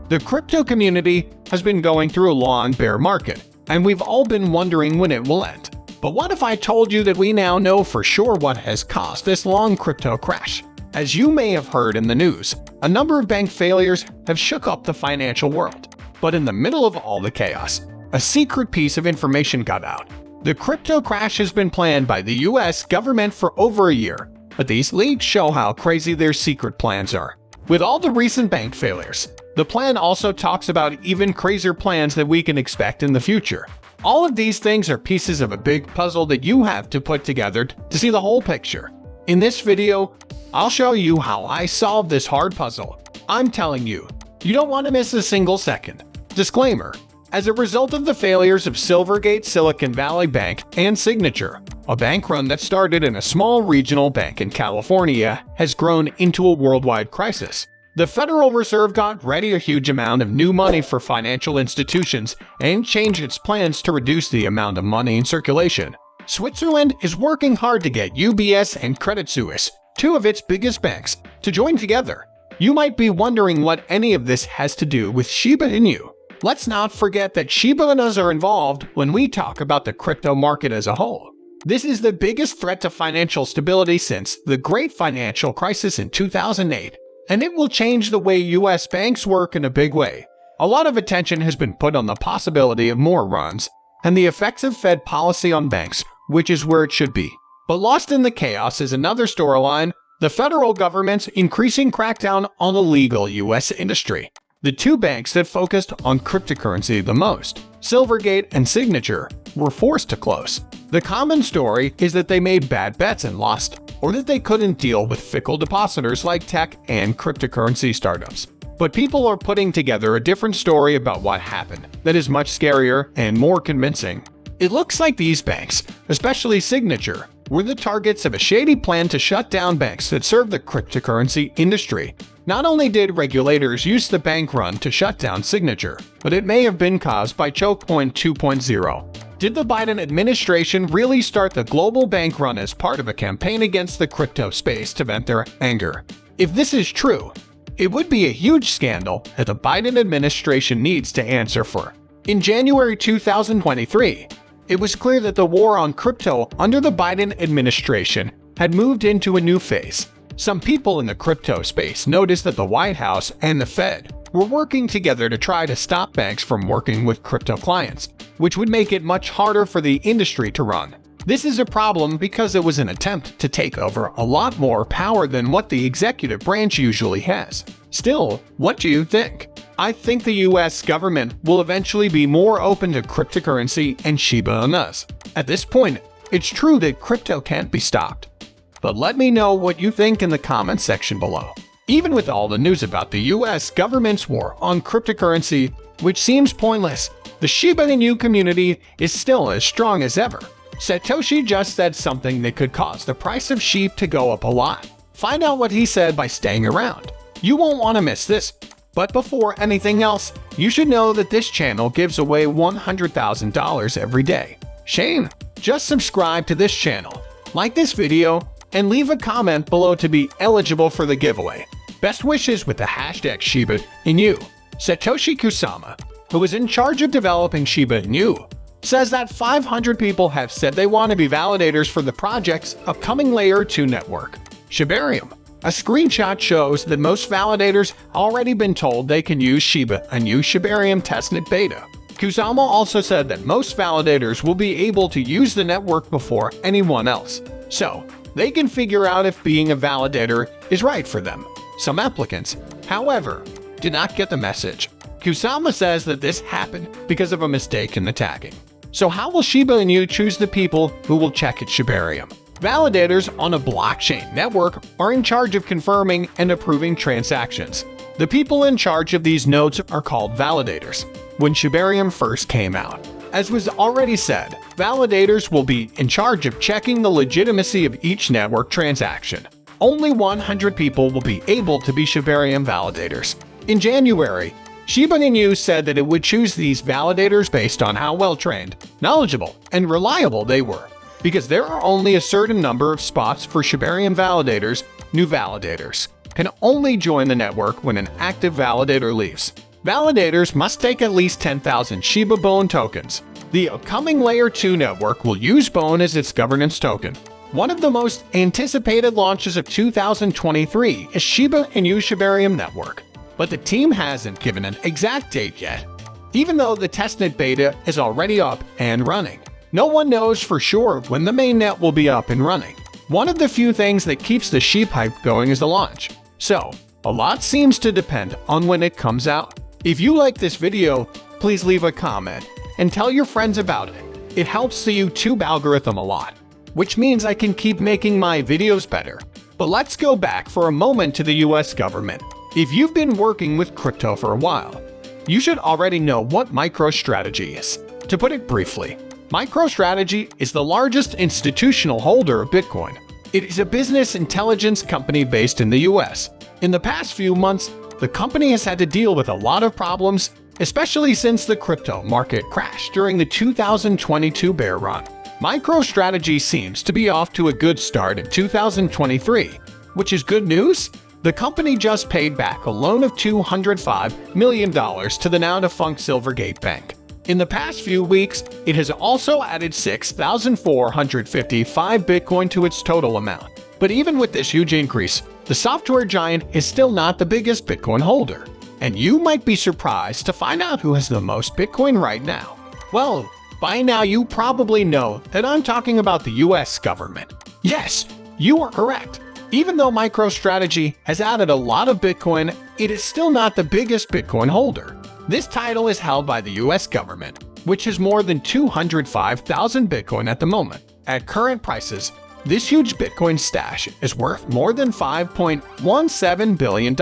The crypto community has been going through a long bear market, and we've all been wondering when it will end. But what if I told you that we now know for sure what has caused this long crypto crash? As you may have heard in the news, a number of bank failures have shook up the financial world. But in the middle of all the chaos, a secret piece of information got out. The crypto crash has been planned by the US government for over a year, but these leaks show how crazy their secret plans are. With all the recent bank failures, the plan also talks about even crazier plans that we can expect in the future. All of these things are pieces of a big puzzle that you have to put together to see the whole picture. In this video, I'll show you how I solved this hard puzzle. I'm telling you, you don't want to miss a single second. Disclaimer: as a result of the failures of Silvergate, Silicon Valley Bank, and Signature, a bank run that started in a small regional bank in California has grown into a worldwide crisis. The Federal Reserve got ready a huge amount of new money for financial institutions and changed its plans to reduce the amount of money in circulation. Switzerland is working hard to get UBS and Credit Suisse, two of its biggest banks, to join together. You might be wondering what any of this has to do with Shiba Inu. Let's not forget that Shiba Inus are involved when we talk about the crypto market as a whole. This is the biggest threat to financial stability since the Great Financial Crisis in 2008, and it will change the way US banks work in a big way. A lot of attention has been put on the possibility of more runs and the effects of Fed policy on banks, which is where it should be. But lost in the chaos is another storyline: the federal government's increasing crackdown on the legal US industry. The two banks that focused on cryptocurrency the most, Silvergate and Signature, were forced to close. The common story is that they made bad bets and lost, or that they couldn't deal with fickle depositors like tech and cryptocurrency startups. But people are putting together a different story about what happened that is much scarier and more convincing. It looks like these banks, especially Signature, were the targets of a shady plan to shut down banks that serve the cryptocurrency industry. Not only did regulators use the bank run to shut down Signature, but it may have been caused by Kucoin 2.0. Did the Biden administration really start the global bank run as part of a campaign against the crypto space to vent their anger? If this is true, it would be a huge scandal that the Biden administration needs to answer for. In January 2023, it was clear that the war on crypto under the Biden administration had moved into a new phase. Some people in the crypto space noticed that the White House and the Fed were working together to try to stop banks from working with crypto clients, which would make it much harder for the industry to run. This is a problem because it was an attempt to take over a lot more power than what the executive branch usually has. Still, what do you think? I think the US government will eventually be more open to cryptocurrency and Shiba Inus. At this point, it's true that crypto can't be stopped. But let me know what you think in the comments section below. Even with all the news about the US government's war on cryptocurrency, which seems pointless, the Shiba Inu community is still as strong as ever. Satoshi just said something that could cause the price of SHIB to go up a lot. Find out what he said by staying around. You won't want to miss this. But before anything else, you should know that this channel gives away $100,000 every day. Shane, just subscribe to this channel, like this video, and leave a comment below to be eligible for the giveaway. Best wishes with the hashtag Shiba Inu. Satoshi Kusama, who is in charge of developing Shiba Inu, says that 500 people have said they want to be validators for the project's upcoming Layer 2 network, Shibarium. A screenshot shows that most validators already been told they can use Shiba Inu Shibarium testnet beta. Kusama also said that most validators will be able to use the network before anyone else, so they can figure out if being a validator is right for them. Some applicants, however, did not get the message. Kusama says that this happened because of a mistake in the tagging. So how will Shiba Inu choose the people who will check its Shibarium? Validators on a blockchain network are in charge of confirming and approving transactions. The people in charge of these nodes are called validators. When Shibarium first came out, as was already said, validators will be in charge of checking the legitimacy of each network transaction. Only 100 people will be able to be Shibarium validators. In January, Shiba Inu said that it would choose these validators based on how well-trained, knowledgeable, and reliable they were. Because there are only a certain number of spots for Shibarium validators, new validators can only join the network when an active validator leaves. validators must take at least 10,000 Shiba Inu tokens. The upcoming Layer 2 network will use Inu as its governance token. One of the most anticipated launches of 2023 is Shiba Inu and Shibarium network, but the team hasn't given an exact date yet. Even though the testnet beta is already up and running, no one knows for sure when the mainnet will be up and running. One of the few things that keeps the Shib hype going is the launch, so a lot seems to depend on when it comes out. If you like this video, please leave a comment and tell your friends about it. It helps the YouTube algorithm a lot, which means I can keep making my videos better. But let's go back for a moment to the US government. If you've been working with crypto for a while, you should already know what MicroStrategy is. To put it briefly, MicroStrategy is the largest institutional holder of Bitcoin. It is a business intelligence company based in the US. In the past few months, the company has had to deal with a lot of problems, especially since the crypto market crashed during the 2022 bear run. MicroStrategy seems to be off to a good start in 2023, which is good news. The company just paid back a loan of $205 million to the now-defunct Silvergate Bank. In the past few weeks, it has also added 6,455 Bitcoin to its total amount. But even with this huge increase, the software giant is still not the biggest Bitcoin holder. And you might be surprised to find out who has the most Bitcoin right now. Well, by now you probably know that I'm talking about the US government. Yes, you are correct. Even though MicroStrategy has added a lot of Bitcoin, it is still not the biggest Bitcoin holder. This title is held by the US government, which has more than 205,000 Bitcoin at the moment. At current prices, this huge Bitcoin stash is worth more than $5.17 billion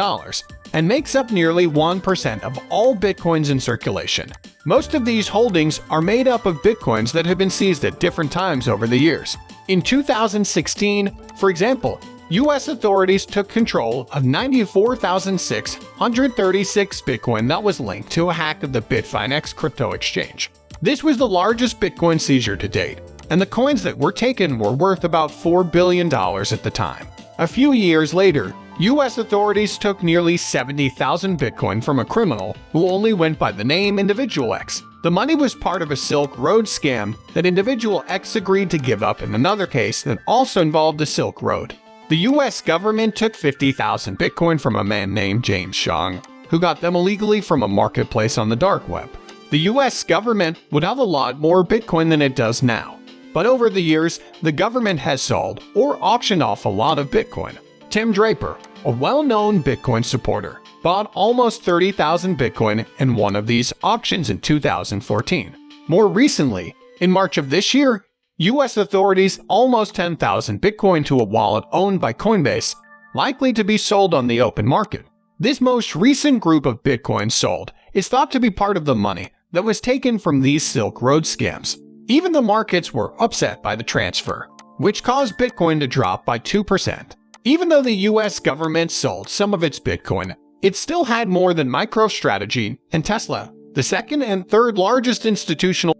and makes up nearly 1% of all Bitcoins in circulation. Most of these holdings are made up of Bitcoins that have been seized at different times over the years. In 2016, for example, U.S. authorities took control of 94,636 Bitcoin that was linked to a hack of the Bitfinex crypto exchange. This was the largest Bitcoin seizure to date, and the coins that were taken were worth about $4 billion at the time. A few years later, U.S. authorities took nearly 70,000 Bitcoin from a criminal who only went by the name Individual X. The money was part of a Silk Road scam that Individual X agreed to give up in another case that also involved the Silk Road. The U.S. government took 50,000 Bitcoin from a man named James Shong, who got them illegally from a marketplace on the dark web. The U.S. government would have a lot more Bitcoin than it does now, but over the years, the government has sold or auctioned off a lot of Bitcoin. Tim Draper, a well-known Bitcoin supporter, bought almost 30,000 Bitcoin in one of these auctions in 2014. More recently, in March of this year, U.S. authorities almost 10,000 Bitcoin to a wallet owned by Coinbase, likely to be sold on the open market. This most recent group of Bitcoin sold is thought to be part of the money that was taken from these Silk Road scams. Even the markets were upset by the transfer, which caused Bitcoin to drop by 2%. Even though the U.S. government sold some of its Bitcoin, it still had more than MicroStrategy and Tesla, the second and third largest institutional